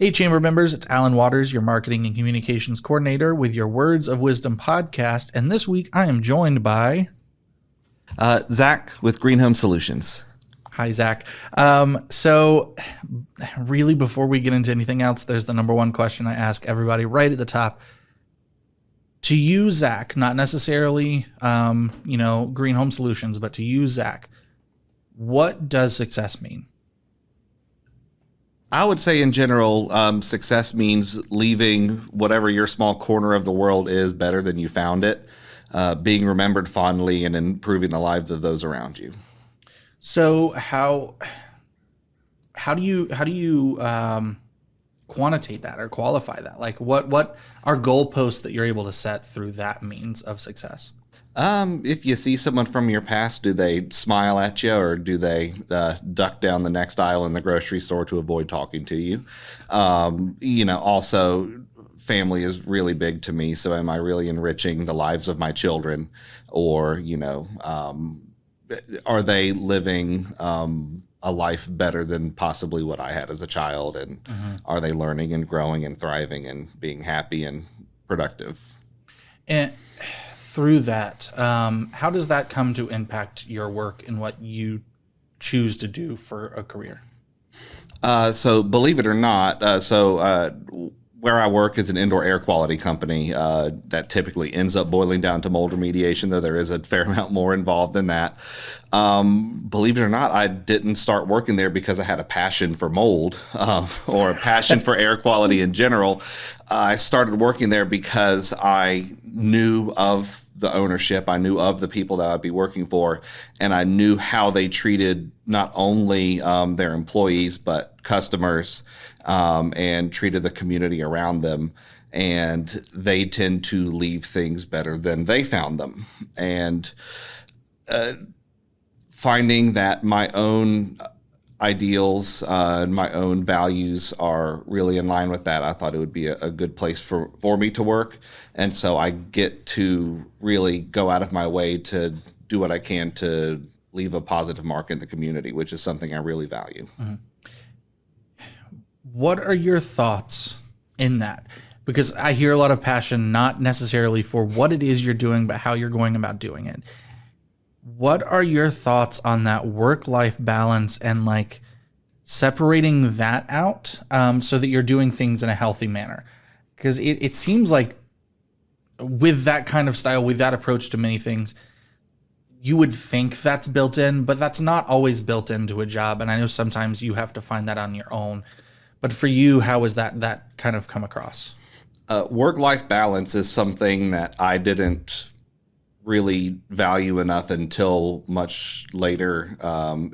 Hey, Chamber members, it's Alan Waters, your marketing and communications coordinator with your Words of Wisdom podcast. And this week I am joined by Zac with Green Home Solutions. Hi, Zac. So really, before we get into anything else, there's the number one question I ask everybody right at the top. To you, Zac, not necessarily, Green Home Solutions, but to you, Zac, what does success mean? I would say in general, success means leaving whatever your small corner of the world is better than you found it, being remembered fondly and improving the lives of those around you. So how do you quantitate that or qualify that? Like what are goalposts that you're able to set through that means of success? If you see someone from your past, do they smile at you or do they duck down the next aisle in the grocery store to avoid talking to you? Also family is really big to me. So am I really enriching the lives of my children, or, are they living a life better than possibly what I had as a child? And are they learning and growing and thriving and being happy and productive? And through that, how does that come to impact your work and what you choose to do for a career? So believe it or not, where I work is an indoor air quality company that typically ends up boiling down to mold remediation, though there is a fair amount more involved than that. Believe it or not, I didn't start working there because I had a passion for mold or a passion for air quality in general. I started working there because I knew of the ownership, I knew of the people that I'd be working for, and I knew how they treated not only their employees, but customers, and treated the community around them. And they tend to leave things better than they found them. And finding that my own ideals and my own values are really in line with that, I thought it would be a good place for me to work. And so I get to really go out of my way to do what I can to leave a positive mark in the community, which is something I really value. Mm-hmm. What are your thoughts in that? Because I hear a lot of passion, not necessarily for what it is you're doing, but how you're going about doing it. What are your thoughts on that work-life balance and like separating that out so that you're doing things in a healthy manner? Because it seems like with that kind of style, with that approach to many things, you would think that's built in, but that's not always built into a job. And I know sometimes you have to find that on your own. But for you, how has that kind of come across? Work-life balance is something that I didn't really value enough until much later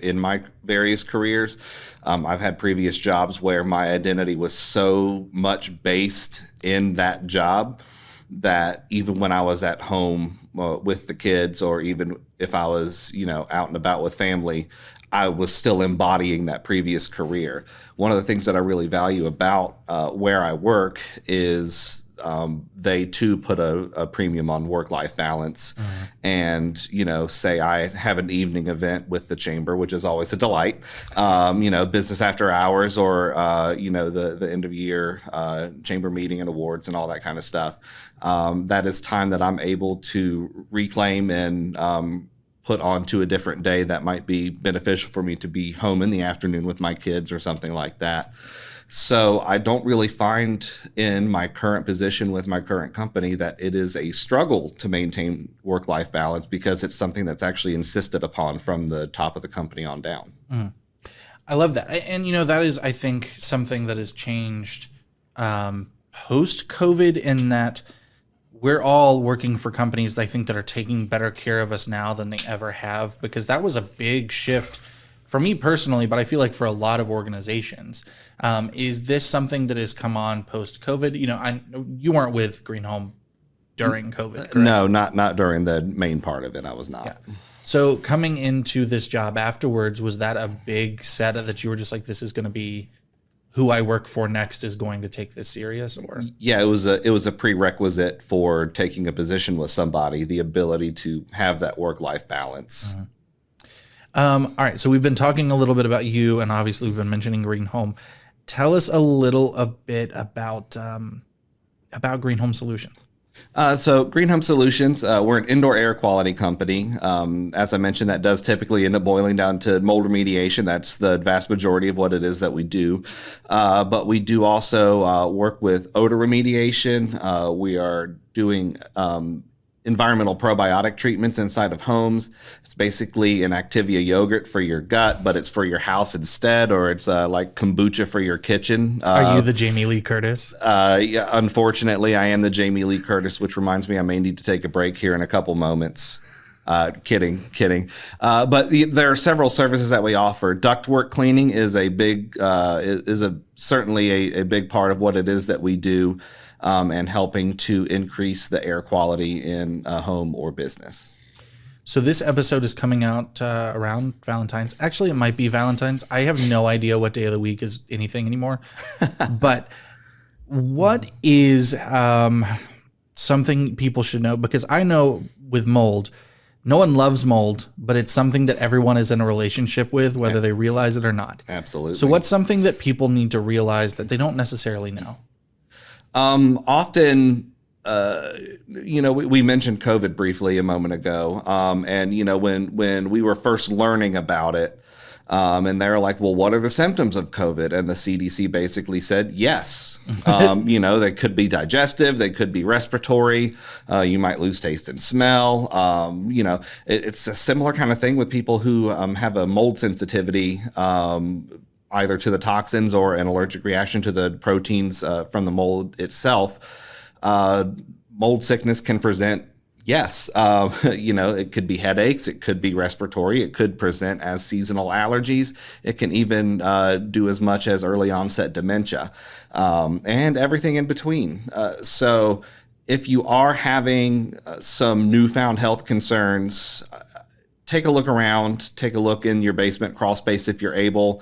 in my various careers. I've had previous jobs where my identity was so much based in that job that even when I was at home with the kids, or even if I was, out and about with family, I was still embodying that previous career. One of the things that I really value about where I work is they too put a premium on work-life balance. And, say I have an evening event with the chamber, which is always a delight, business after hours, or, the end of year chamber meeting and awards and all that kind of stuff. That is time that I'm able to reclaim and put onto a different day that might be beneficial for me to be home in the afternoon with my kids or something like that. So I don't really find in my current position with my current company that it is a struggle to maintain work-life balance, because it's something that's actually insisted upon from the top of the company on down. I love that. And, that is, I think, something that has changed post-COVID, in that we're all working for companies that I think that are taking better care of us now than they ever have, because that was a big shift for me personally, but I feel like for a lot of organizations. Is this something that has come on post-COVID? You weren't with Green Home during COVID, correct? No, not during the main part of it. I was not. Yeah. So coming into this job afterwards, was that a big set that you were just like, this is going to be who I work for next is going to take this serious? Or yeah, it was a prerequisite for taking a position with somebody, the ability to have that work-life balance. All right, so we've been talking a little bit about you, and obviously we've been mentioning Green Home. tell us a bit about Green Home Solutions. So Green Home Solutions, we're an indoor air quality company. As I mentioned, that does typically end up boiling down to mold remediation. That's the vast majority of what it is that we do. But we do also work with odor remediation. We are doing environmental probiotic treatments inside of homes. It's basically an Activia yogurt for your gut, but it's for your house instead, or it's like kombucha for your kitchen. Are you the Jamie Lee Curtis? Yeah, unfortunately, I am the Jamie Lee Curtis, which reminds me I may need to take a break here in a couple moments. Kidding. But there are several services that we offer. Ductwork cleaning is a big, certainly a big part of what it is that we do. And helping to increase the air quality in a home or business. So this episode is coming out around Valentine's. Actually, it might be Valentine's. I have no idea what day of the week is anything anymore. But what is something people should know? Because I know with mold, no one loves mold, but it's something that everyone is in a relationship with, whether they realize it or not. Absolutely. So what's something that people need to realize that they don't necessarily know? Often, we mentioned COVID briefly a moment ago. And when we were first learning about it, and they're like, well, what are the symptoms of COVID? And the CDC basically said, yes. They could be digestive, they could be respiratory. You might lose taste and smell. It's a similar kind of thing with people who have a mold sensitivity, either to the toxins or an allergic reaction to the proteins from the mold itself. Mold sickness can present, yes. It could be headaches. It could be respiratory. It could present as seasonal allergies. It can even do as much as early onset dementia, and everything in between. So if you are having some newfound health concerns, take a look around, take a look in your basement crawl space if you're able.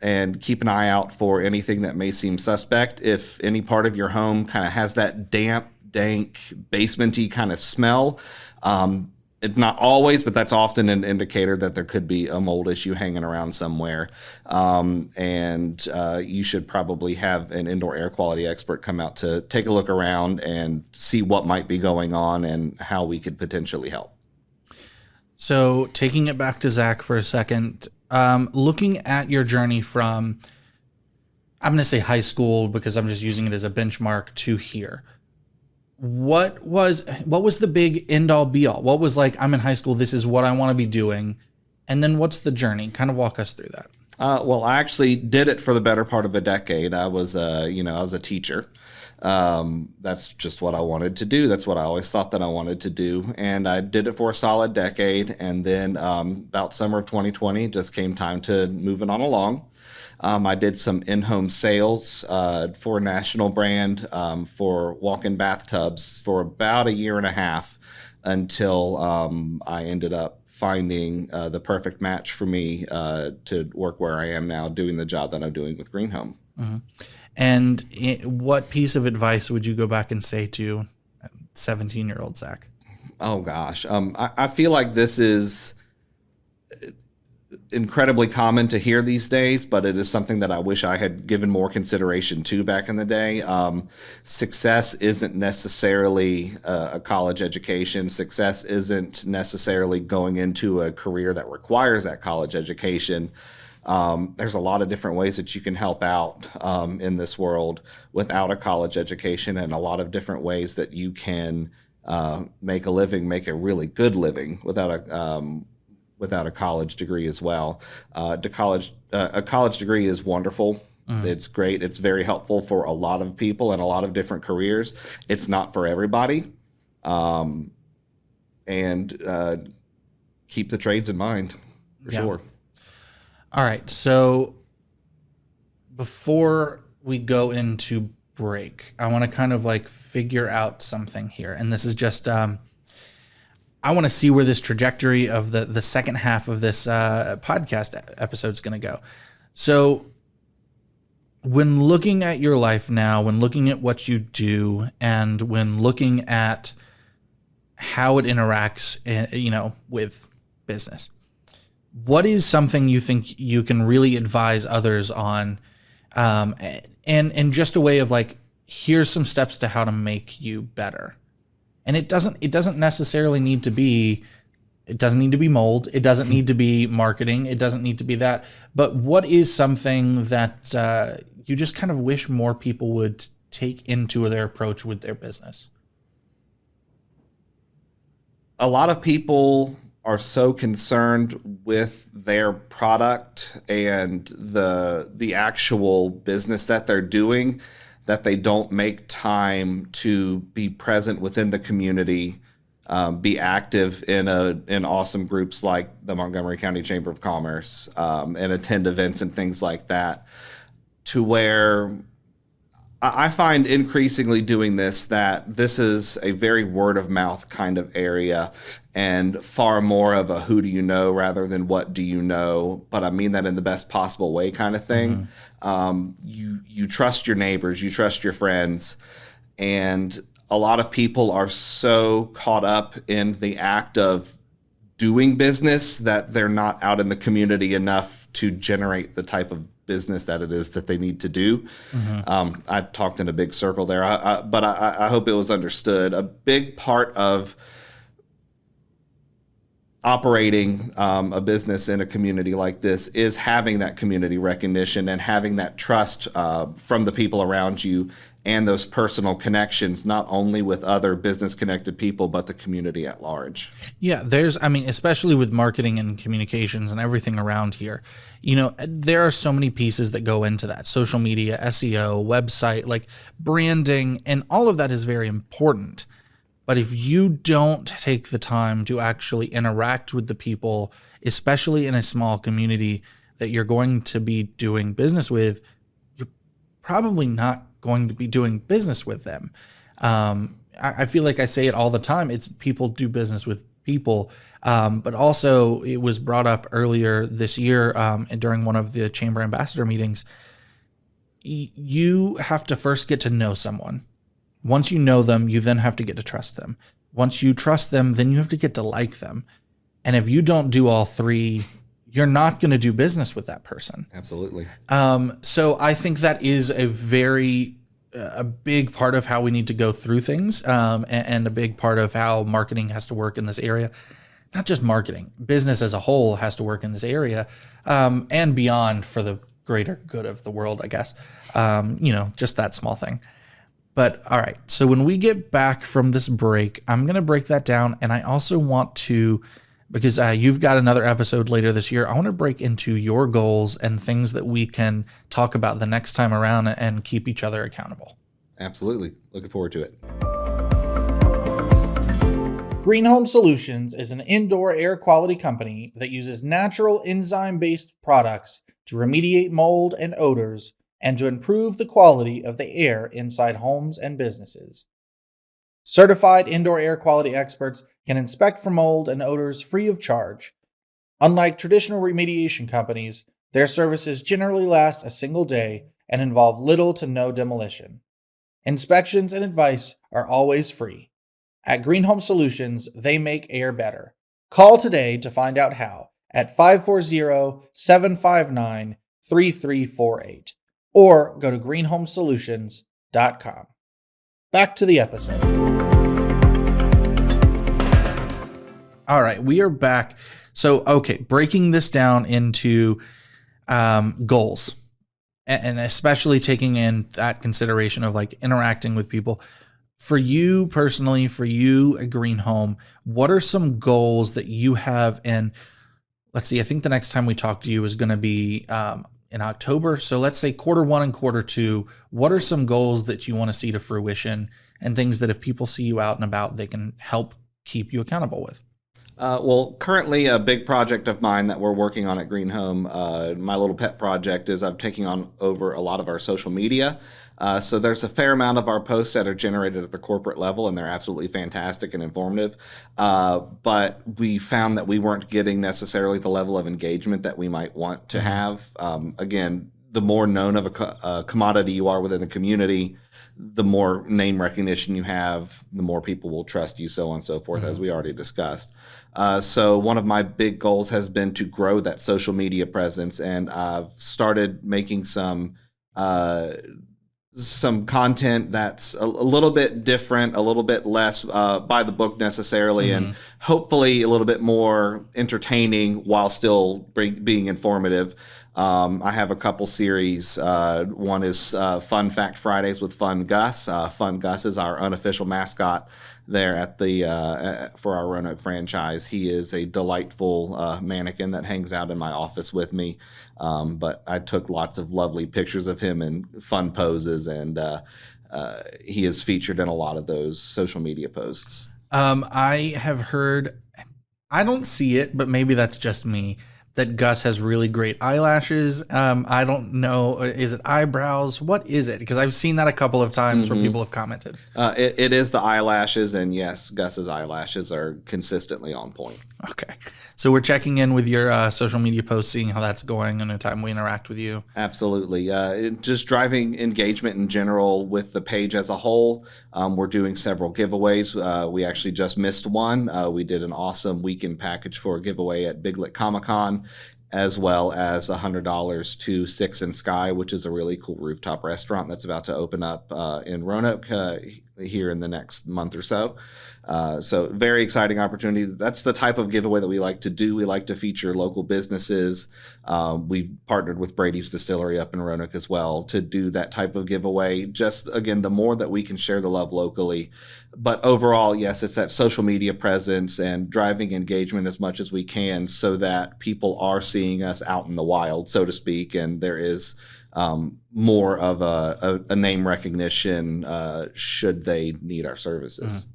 And keep an eye out for anything that may seem suspect. If any part of your home kind of has that damp, dank, basement-y kind of smell, it's not always, but that's often an indicator that there could be a mold issue hanging around somewhere. And you should probably have an indoor air quality expert come out to take a look around and see what might be going on and how we could potentially help. So taking it back to Zac for a second, looking at your journey from, I'm going to say high school because I'm just using it as a benchmark, to here. What was the big end all be all? What was like, I'm in high school, this is what I want to be doing. And then what's the journey? Kind of walk us through that. Well, I actually did it for the better part of a decade. I was a teacher. That's just what I wanted to do. That's what I always thought that I wanted to do. And I did it for a solid decade. And then about summer of 2020, just came time to moving on along. I did some in-home sales for a national brand for walk-in bathtubs for about a year and a half until I ended up finding the perfect match for me to work where I am now, doing the job that I'm doing with Green Home. Mm-hmm. And what piece of advice would you go back and say to 17-year-old Zac? Oh, gosh. I feel like this is incredibly common to hear these days, but it is something that I wish I had given more consideration to back in the day. Success isn't necessarily a college education. Success isn't necessarily going into a career that requires that college education. There's a lot of different ways that you can help out in this world without a college education, and a lot of different ways that you can make a living, make a really good living without a college degree as well. A college degree is wonderful. Mm. It's great. It's very helpful for a lot of people and a lot of different careers. It's not for everybody. And keep the trades in mind, for sure. All right. So before we go into break, I want to kind of like figure out something here. And this is just, I want to see where this trajectory of the second half of this podcast episode is going to go. So when looking at your life now, when looking at what you do, and when looking at how it interacts, with business, what is something you think you can really advise others on And just a way of like, here's some steps to how to make you better. And it doesn't necessarily need to be, it doesn't need to be mold. It doesn't need to be marketing. It doesn't need to be that. But what is something that you just kind of wish more people would take into their approach with their business? A lot of people are so concerned with their product and the actual business that they're doing that they don't make time to be present within the community, be active in awesome groups like the Montgomery County Chamber of Commerce, and attend events and things like that, to where I find increasingly doing this that this is a very word of mouth kind of area and far more of a who do you know rather than what do you know, but I mean that in the best possible way kind of thing. You trust your neighbors, you trust your friends, and a lot of people are so caught up in the act of doing business that they're not out in the community enough to generate the type of business that it is that they need to do. I talked in a big circle there, but I hope it was understood. A big part of operating a business in a community like this is having that community recognition and having that trust from the people around you and those personal connections, not only with other business connected people, but the community at large. Yeah, especially with marketing and communications and everything around here, there are so many pieces that go into that. Social media, SEO, website, like branding, and all of that is very important. But if you don't take the time to actually interact with the people, especially in a small community that you're going to be doing business with, you're probably not going to be doing business with them. I feel like I say it all the time. It's people do business with people. But also it was brought up earlier this year during one of the chamber ambassador meetings. You have to first get to know someone. Once you know them, you then have to get to trust them. Once you trust them, then you have to get to like them. And if you don't do all three, you're not going to do business with that person. Absolutely. So I think that is a big part of how we need to go through things, and a big part of how marketing has to work in this area. Not just marketing, business as a whole has to work in this area, and beyond for the greater good of the world, I guess. Just that small thing. But all right, so when we get back from this break, I'm going to break that down. And I also want to, because you've got another episode later this year, I want to break into your goals and things that we can talk about the next time around and keep each other accountable. Absolutely. Looking forward to it. Green Home Solutions is an indoor air quality company that uses natural enzyme-based products to remediate mold and odors and to improve the quality of the air inside homes and businesses. Certified indoor air quality experts can inspect for mold and odors free of charge. Unlike traditional remediation companies, their services generally last a single day and involve little to no demolition. Inspections and advice are always free. At Green Home Solutions, they make air better. Call today to find out how at 540-759-3348 or go to greenhomesolutions.com. Back to the episode. All right, we are back. So, okay, breaking this down into goals, and especially taking in that consideration of like interacting with people. For you personally, for you at Green Home, what are some goals that you have? And let's see, I think the next time we talk to you is going to be in October. So let's say Q1 and Q2. What are some goals that you want to see to fruition and things that if people see you out and about, they can help keep you accountable with? Well, currently a big project of mine that we're working on at Green Home, my little pet project, is I'm taking on over a lot of our social media. So there's a fair amount of our posts that are generated at the corporate level, and they're absolutely fantastic and informative. But we found that we weren't getting necessarily the level of engagement that we might want to have. Again, the more known of a commodity you are within the community, the more name recognition you have, the more people will trust you, so on and so forth, as we already discussed. So one of my big goals has been to grow that social media presence, and I've started making some some content that's a little bit different, a little bit less by the book necessarily, and hopefully a little bit more entertaining while still being informative. I have a couple series. One is Fun Fact Fridays with Fun Gus. Fun Gus is our unofficial mascot there at the for our Roanoke franchise. He is a delightful mannequin that hangs out in my office with me. But I took lots of lovely pictures of him in fun poses, and he is featured in a lot of those social media posts. I have heard, I don't see it, but maybe that's just me, that Gus has really great eyelashes. I don't know. Is it eyebrows? What is it? Because I've seen that a couple of times where people have commented. It is the eyelashes, and yes, Gus's eyelashes are consistently on point. Okay. So we're checking in with your social media posts, seeing how that's going in the time we interact with you. Absolutely. Just driving engagement in general with the page as a whole. We're doing several giveaways. We actually just missed one. We did an awesome weekend package for a giveaway at Big Lick Comic-Con, as well as $100 to Six and Sky, which is a really cool rooftop restaurant that's about to open up in Roanoke here in the next month or so. So very exciting opportunity. That's the type of giveaway that we like to do. We like to feature local businesses. We've partnered with Brady's Distillery up in Roanoke as well to do that type of giveaway. Just, again, the more that we can share the love locally. But overall, yes, it's that social media presence and driving engagement as much as we can so that people are seeing us out in the wild, so to speak, and there is more of a name recognition should they need our services.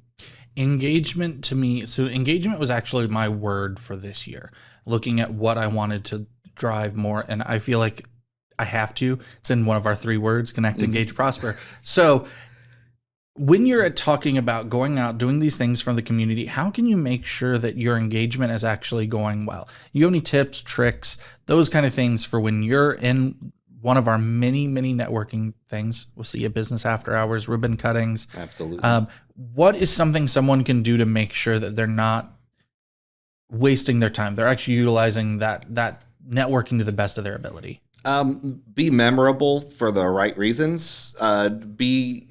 Engagement to me, so engagement was actually my word for this year, looking at what I wanted to drive more, and I feel like I have to. It's in one of our 3 words: connect, engage, prosper. So when you're talking about going out, doing these things for the community, how can you make sure that your engagement is actually going well? You have any tips, tricks, those kind of things for when you're in one of our many, many networking things? We'll see you business after hours, ribbon cuttings. Absolutely. What is something someone can do to make sure that they're not wasting their time? They're actually utilizing that networking to the best of their ability. Be memorable for the right reasons. Be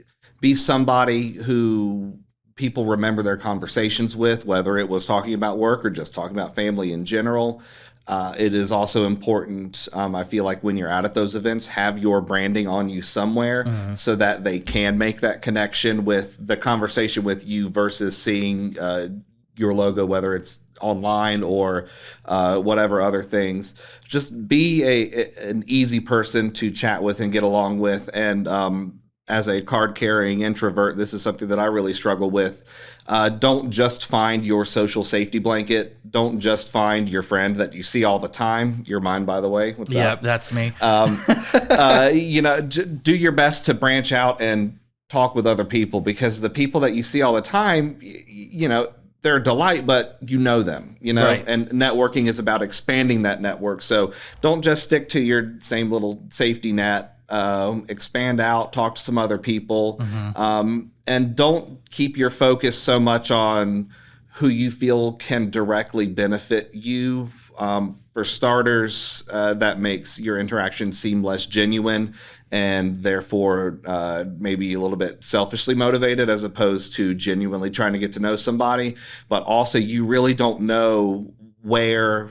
somebody who people remember their conversations with, whether it was talking about work or just talking about family in general. It is also important, I feel like, when you're out at those events, have your branding on you somewhere so that they can make that connection with the conversation with you versus seeing your logo, whether it's online or whatever other things. Just be an easy person to chat with and get along with. And as a card-carrying introvert, this is something that I really struggle with. Don't just find your social safety blanket. Don't just find your friend that you see all the time. You're mine, by the way. What's up? That's me. Do your best to branch out and talk with other people, because the people that you see all the time, they're a delight, but you know them, Right. And networking is about expanding that network. So don't just stick to your same little safety net. Expand out, talk to some other people, and don't keep your focus so much on who you feel can directly benefit you. For starters, that makes your interaction seem less genuine and therefore maybe a little bit selfishly motivated as opposed to genuinely trying to get to know somebody. But also, you really don't know where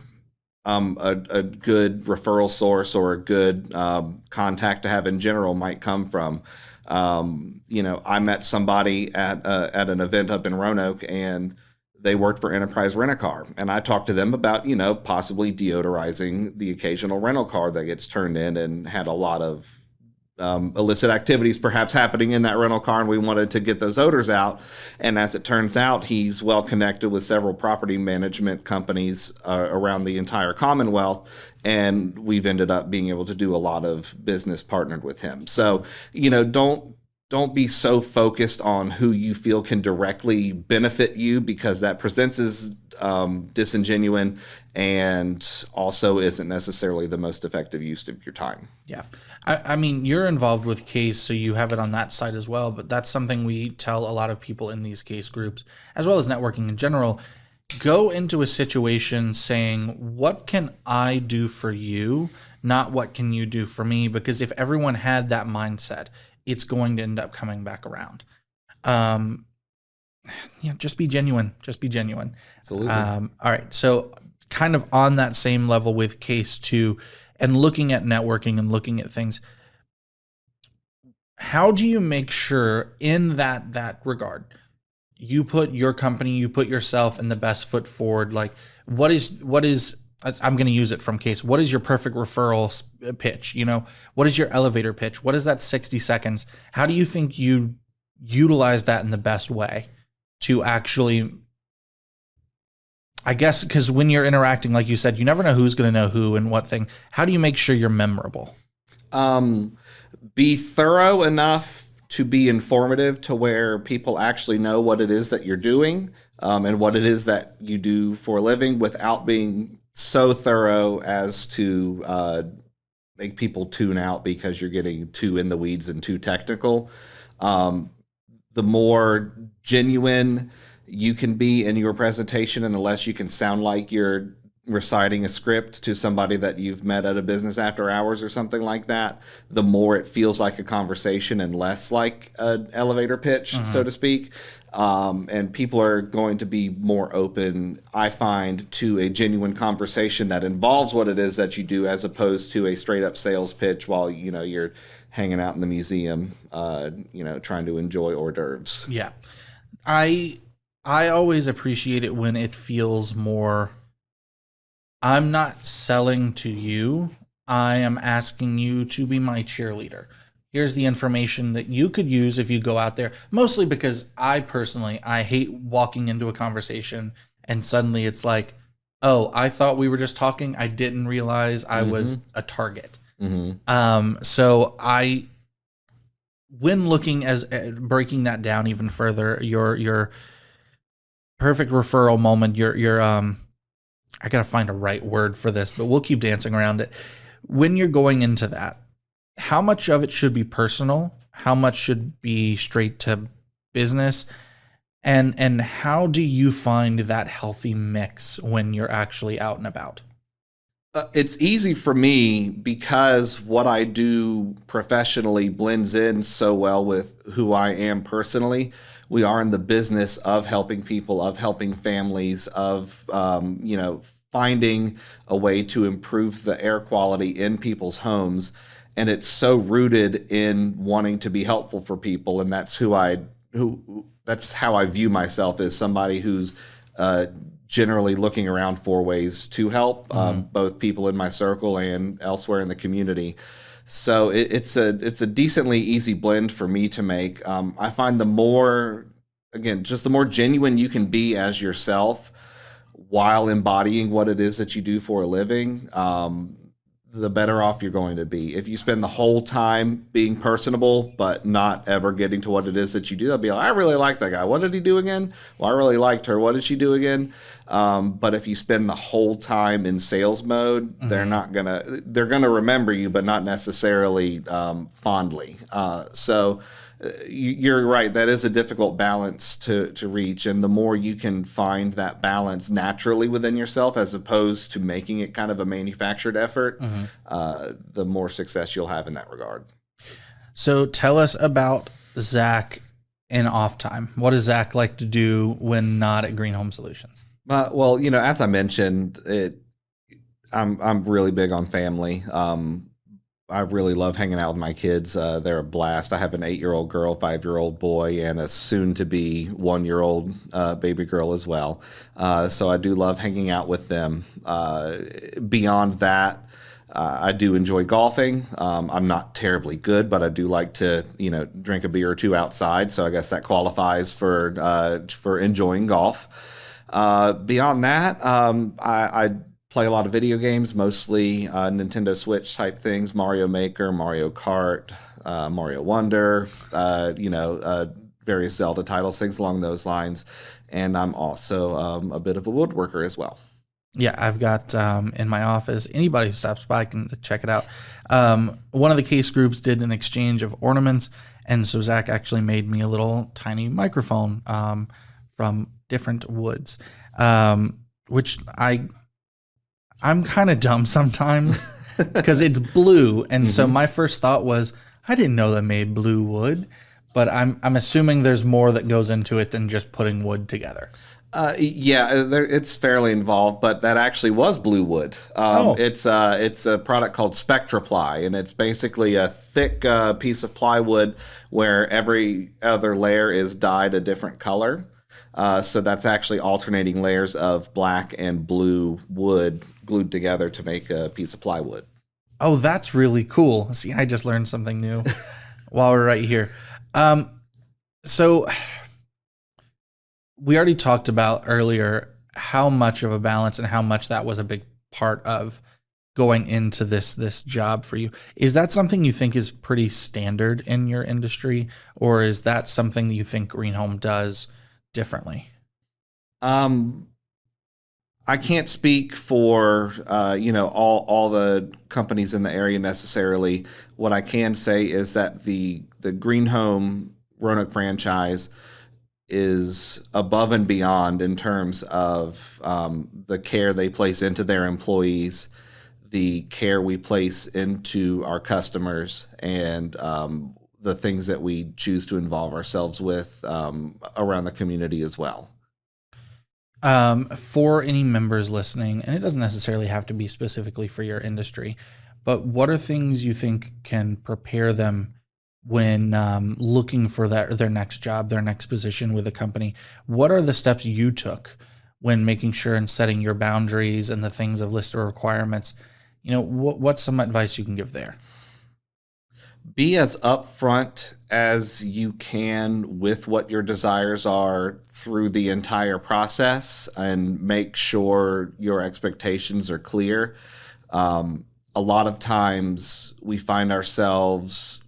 a good referral source or a good contact to have in general might come from. I met somebody at an event up in Roanoke, and they worked for Enterprise Rent-A-Car, and I talked to them about possibly deodorizing the occasional rental car that gets turned in, and had a lot of illicit activities perhaps happening in that rental car, and we wanted to get those odors out. And as it turns out, he's well connected with several property management companies around the entire Commonwealth, and we've ended up being able to do a lot of business partnered with him. So, don't be so focused on who you feel can directly benefit you, because that presents as disingenuous and also isn't necessarily the most effective use of your time. Yeah. I mean, you're involved with case, so you have it on that side as well, but that's something we tell a lot of people in these case groups, as well as networking in general. go into a situation saying, what can I do for you? Not what can you do for me? Because if everyone had that mindset, it's going to end up coming back around. Just be genuine. Just be genuine. Absolutely. All right. So kind of on that same level with case 2 and looking at networking and looking at things, how do you make sure in that regard, you put your company, you put yourself in the best foot forward? Like what is, I'm going to use it from case. What is your perfect referral pitch? What is your elevator pitch? What is that 60 seconds? How do you think you utilize that in the best way to actually, I guess, because when you're interacting, like you said, you never know who's going to know who and what thing. How do you make sure you're memorable? Be thorough enough to be informative to where people actually know what it is that you're doing, and what it is that you do for a living, without being so thorough as to make people tune out because you're getting too in the weeds and too technical. The more genuine you can be in your presentation, and the less you can sound like you're reciting a script to somebody that you've met at a business after hours or something like that, the more it feels like a conversation and less like an elevator pitch, so to speak. And people are going to be more open, I find, to a genuine conversation that involves what it is that you do, as opposed to a straight up sales pitch while you're hanging out in the museum, trying to enjoy hors d'oeuvres. Yeah, I always appreciate it when it feels more, I'm not selling to you. I am asking you to be my cheerleader. Here's the information that you could use if you go out there. Mostly because I hate walking into a conversation and suddenly it's like, oh, I thought we were just talking. I didn't realize I was a target. So when looking at breaking that down even further, your perfect referral moment, your I got to find a right word for this, but we'll keep dancing around it. When you're going into that, how much of it should be personal? How much should be straight to business? And how do you find that healthy mix when you're actually out and about? It's easy for me because what I do professionally blends in so well with who I am personally. We are in the business of helping people, of helping families, of finding a way to improve the air quality in people's homes, and it's so rooted in wanting to be helpful for people, and that's that's how I view myself, as somebody who's generally looking around for ways to help both people in my circle and elsewhere in the community. So it's a decently easy blend for me to make. I find the more genuine you can be as yourself while embodying what it is that you do for a living, the better off you're going to be. If you spend the whole time being personable but not ever getting to what it is that you do, they'll be like, I really like that guy. What did he do again? Well, I really liked her. What did she do again? But if you spend the whole time in sales mode, they're gonna remember you, but not necessarily fondly. So you're right. That is a difficult balance to reach. And the more you can find that balance naturally within yourself, as opposed to making it kind of a manufactured effort, the more success you'll have in that regard. So tell us about Zac in off time. What does Zac like to do when not at Green Home Solutions? Well, as I mentioned, I'm really big on family. I really love hanging out with my kids. They're a blast. I have an 8-year-old girl, 5-year-old boy, and a soon-to-be 1-year-old baby girl as well. So I do love hanging out with them. Beyond that, I do enjoy golfing. I'm not terribly good, but I do like to, drink a beer or two outside. So I guess that qualifies for enjoying golf. Beyond that, I play a lot of video games, mostly Nintendo Switch type things, Mario Maker, Mario Kart, Mario Wonder, various Zelda titles, things along those lines. And I'm also a bit of a woodworker as well. Yeah, I've got in my office, anybody who stops by can check it out. One of the case groups did an exchange of ornaments, and so Zac actually made me a little tiny microphone from different woods, which I'm kind of dumb sometimes because it's blue. And so my first thought was, I didn't know they made blue wood, but I'm assuming there's more that goes into it than just putting wood together. It's fairly involved, but that actually was blue wood. It's a product called Spectraply, and it's basically a thick piece of plywood where every other layer is dyed a different color. So that's actually alternating layers of black and blue wood glued together to make a piece of plywood. Oh, that's really cool. See, I just learned something new while we're right here. So we already talked about earlier how much of a balance and how much that was a big part of going into this job for you. Is that something you think is pretty standard in your industry, or is that something that you think Green Home does differently? I can't speak for all the companies in the area necessarily. What I can say is that the Green Home Roanoke franchise is above and beyond in terms of the care they place into their employees, the care we place into our customers, and the things that we choose to involve ourselves with around the community as well. For any members listening, and it doesn't necessarily have to be specifically for your industry, but what are things you think can prepare them when looking for their next job, their next position with a company? What are the steps you took when making sure and setting your boundaries and the things of list of requirements? What's some advice you can give there? Be as upfront as you can with what your desires are through the entire process, and make sure your expectations are clear. A lot of times we find ourselves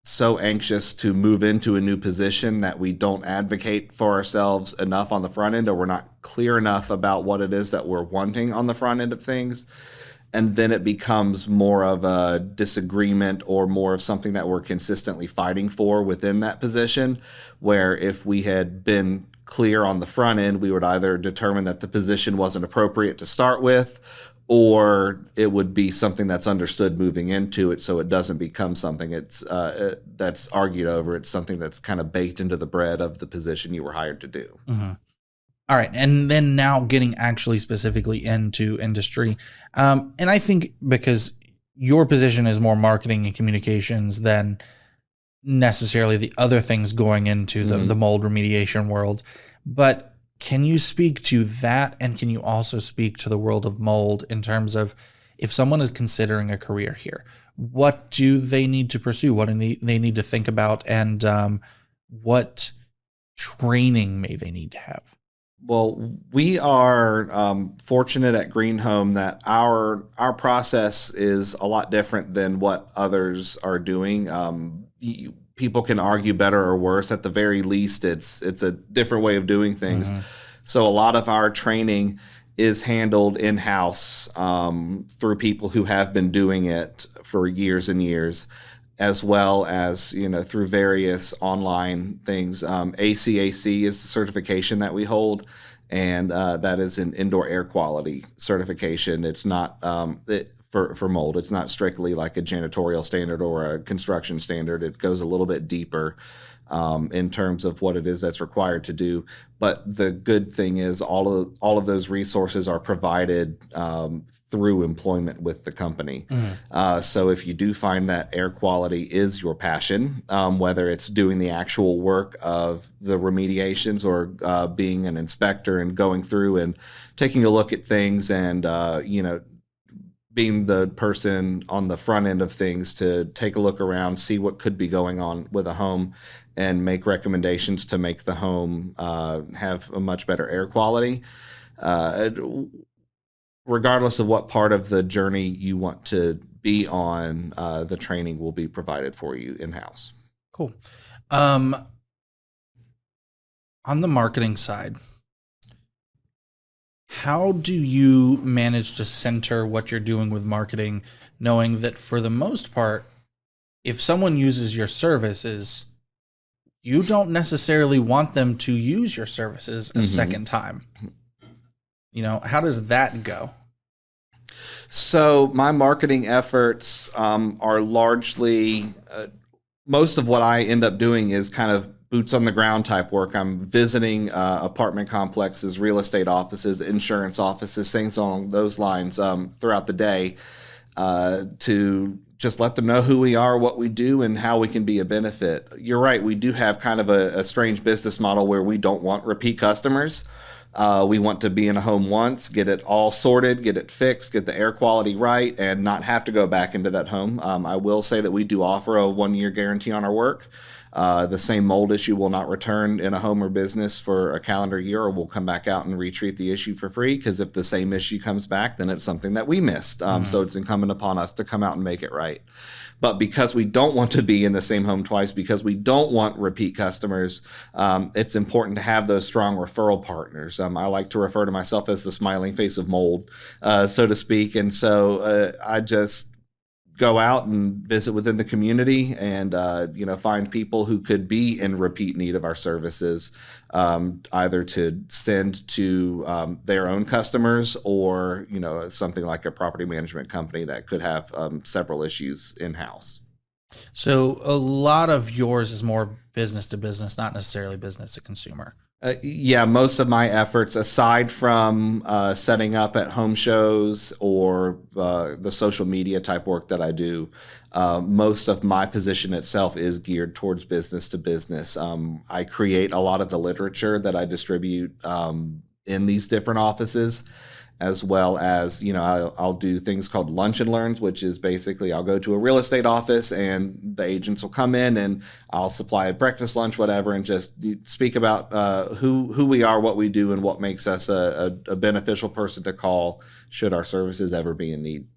so anxious to move into a new position that we don't advocate for ourselves enough on the front end, or we're not clear enough about what it is that we're wanting on the front end of things. And then it becomes more of a disagreement or more of something that we're consistently fighting for within that position, where if we had been clear on the front end, we would either determine that the position wasn't appropriate to start with, or it would be something that's understood moving into it, so it doesn't become something that's argued over. It's something that's kind of baked into the bread of the position you were hired to do. Mm-hmm. All right. And then now getting actually specifically into industry. And I think because your position is more marketing and communications than necessarily the other things going into the mold remediation world. But can you speak to that? And can you also speak to the world of mold in terms of if someone is considering a career here, what do they need to pursue? What do they need to think about? And what training may they need to have? Well, we are fortunate at Green Home that our process is a lot different than what others are doing. People can argue better or worse. At the very least, it's a different way of doing things. Mm-hmm. So a lot of our training is handled in-house through people who have been doing it for years and years, as well as through various online things. ACAC is the certification that we hold, and that is an indoor air quality certification. It's not for mold. It's not strictly like a janitorial standard or a construction standard. It goes a little bit deeper in terms of what it is that's required to do. But the good thing is all of those resources are provided through employment with the company. Mm-hmm. So if you do find that air quality is your passion, whether it's doing the actual work of the remediations or being an inspector and going through and taking a look at things and, being the person on the front end of things to take a look around, see what could be going on with a home, and make recommendations to make the home have a much better air quality. Regardless of what part of the journey you want to be on, the training will be provided for you in-house. Cool. On the marketing side, how do you manage to center what you're doing with marketing, knowing that for the most part, if someone uses your services, you don't necessarily want them to use your services a second time. How does that go? So my marketing efforts are largely, most of what I end up doing is kind of boots on the ground type work. I'm visiting apartment complexes, real estate offices, insurance offices, things along those lines throughout the day to just let them know who we are, what we do, and how we can be a benefit. You're right. We do have kind of a strange business model where we don't want repeat customers. We want to be in a home once, get it all sorted, get it fixed, get the air quality right, and not have to go back into that home. I will say that we do offer a 1-year guarantee on our work. The same mold issue will not return in a home or business for a calendar year, or we'll come back out and retreat the issue for free, because if the same issue comes back, then it's something that we missed. So it's incumbent upon us to come out and make it right. But because we don't want to be in the same home twice, because we don't want repeat customers, it's important to have those strong referral partners. I like to refer to myself as the smiling face of mold, so to speak. And so I just go out and visit within the community and find people who could be in repeat need of our services, either to send to their own customers, or something like a property management company that could have several issues in-house. So a lot of yours is more business to business, not necessarily business to consumer. Yeah, most of my efforts, aside from setting up at home shows or the social media type work that I do, most of my position itself is geared towards business to business. I create a lot of the literature that I distribute in these different offices, as well as, I'll do things called lunch and learns, which is basically I'll go to a real estate office and the agents will come in and I'll supply a breakfast, lunch, whatever, and just speak about who we are, what we do, and what makes us a beneficial person to call should our services ever be in need.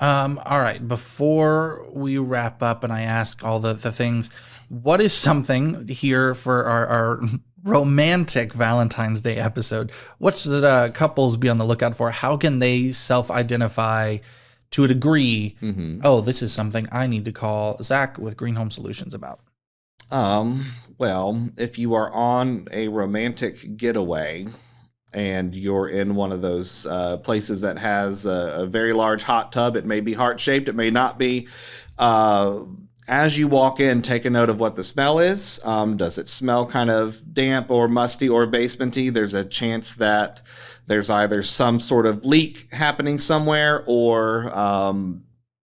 All right. Before we wrap up and I ask all the things, what is something here for our romantic Valentine's Day episode? What should couples be on the lookout for? How can they self-identify to a degree? Oh, this is something I need to call Zac with Green Home Solutions about. Well, if you are on a romantic getaway and you're in one of those places that has a very large hot tub, it may be heart-shaped, it may not be. As you walk in, take a note of what the smell is. Does it smell kind of damp or musty or basementy? There's a chance that there's either some sort of leak happening somewhere, or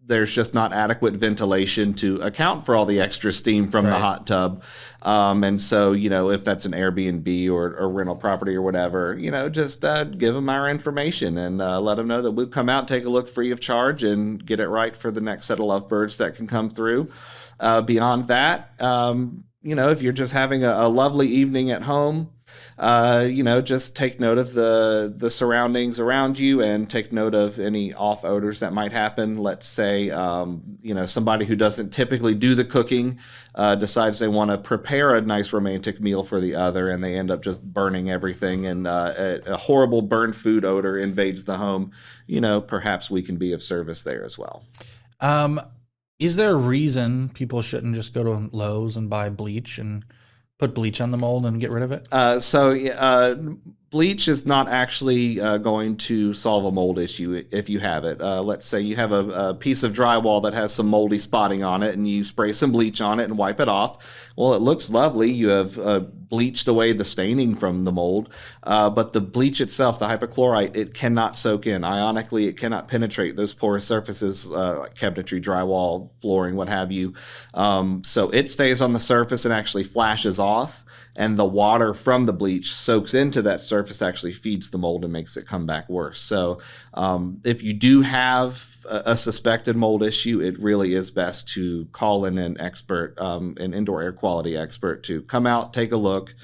there's just not adequate ventilation to account for all the extra steam from the hot tub. And so, if that's an Airbnb or a rental property or whatever, just give them our information and let them know that we'll come out, take a look free of charge, and get it right for the next set of lovebirds that can come through. Beyond that, if you're just having a lovely evening at home, just take note of the surroundings around you and take note of any off odors that might happen. Let's say, somebody who doesn't typically do the cooking decides they want to prepare a nice romantic meal for the other, and they end up just burning everything, and a horrible burned food odor invades the home. Perhaps we can be of service there as well. Is there a reason people shouldn't just go to Lowe's and buy bleach and put bleach on the mold and get rid of it? So bleach is not actually going to solve a mold issue if you have it. Let's say you have a piece of drywall that has some moldy spotting on it, and you spray some bleach on it and wipe it off. Well, it looks lovely. You have bleached away the staining from the mold, but the bleach itself, the hypochlorite, it cannot soak in. Ionically, it cannot penetrate those porous surfaces, like cabinetry, drywall, flooring, what have you. So it stays on the surface and actually flashes off, and the water from the bleach soaks into that surface, actually feeds the mold and makes it come back worse. So if you do have a suspected mold issue, it really is best to call in an expert, an indoor air quality expert, to come out, take a look,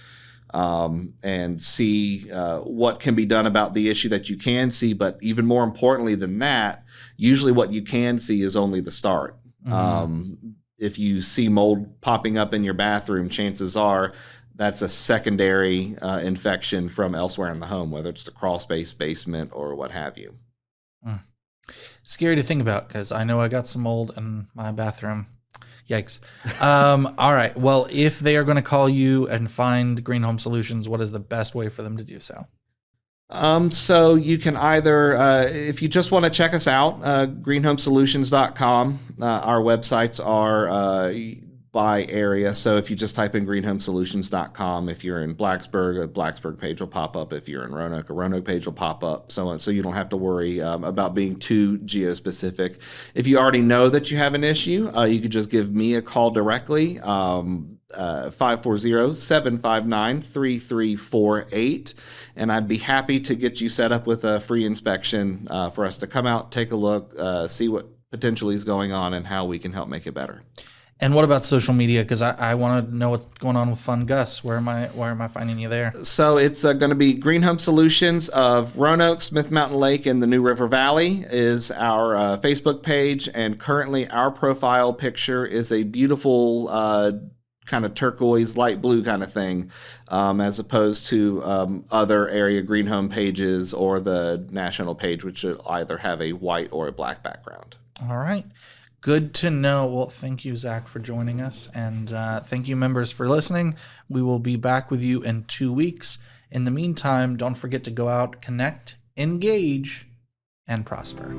and see what can be done about the issue that you can see. But even more importantly than that, usually what you can see is only the start. If you see mold popping up in your bathroom, chances are that's a secondary infection from elsewhere in the home, whether it's the crawl space, basement, or what have you. Scary to think about, because I know I got some mold in my bathroom. Yikes. All right. Well, if they are going to call you and find Green Home Solutions, what is the best way for them to do so? So you can either, if you just want to check us out, greenhomesolutions.com. Our websites are by area. So if you just type in greenhomesolutions.com, if you're in Blacksburg, a Blacksburg page will pop up. If you're in Roanoke, a Roanoke page will pop up. So on. So you don't have to worry about being too geospecific. If you already know that you have an issue, you could just give me a call directly. 540-759-3348, and I'd be happy to get you set up with a free inspection for us to come out, take a look, see what potentially is going on and how we can help make it better. And what about social media? Because I want to know what's going on with Fun Gus. Where am I finding you there? So it's going to be Green Home Solutions of Roanoke, Smith Mountain Lake, and the New River Valley is our Facebook page, and currently our profile picture is a beautiful kind of turquoise, light blue kind of thing, as opposed to other area Green Home pages or the national page, which will either have a white or a black background. All right. Good to know. Well, thank you, Zac, for joining us. And thank you, members, for listening. We will be back with you in 2 weeks. In the meantime, don't forget to go out, connect, engage, and prosper.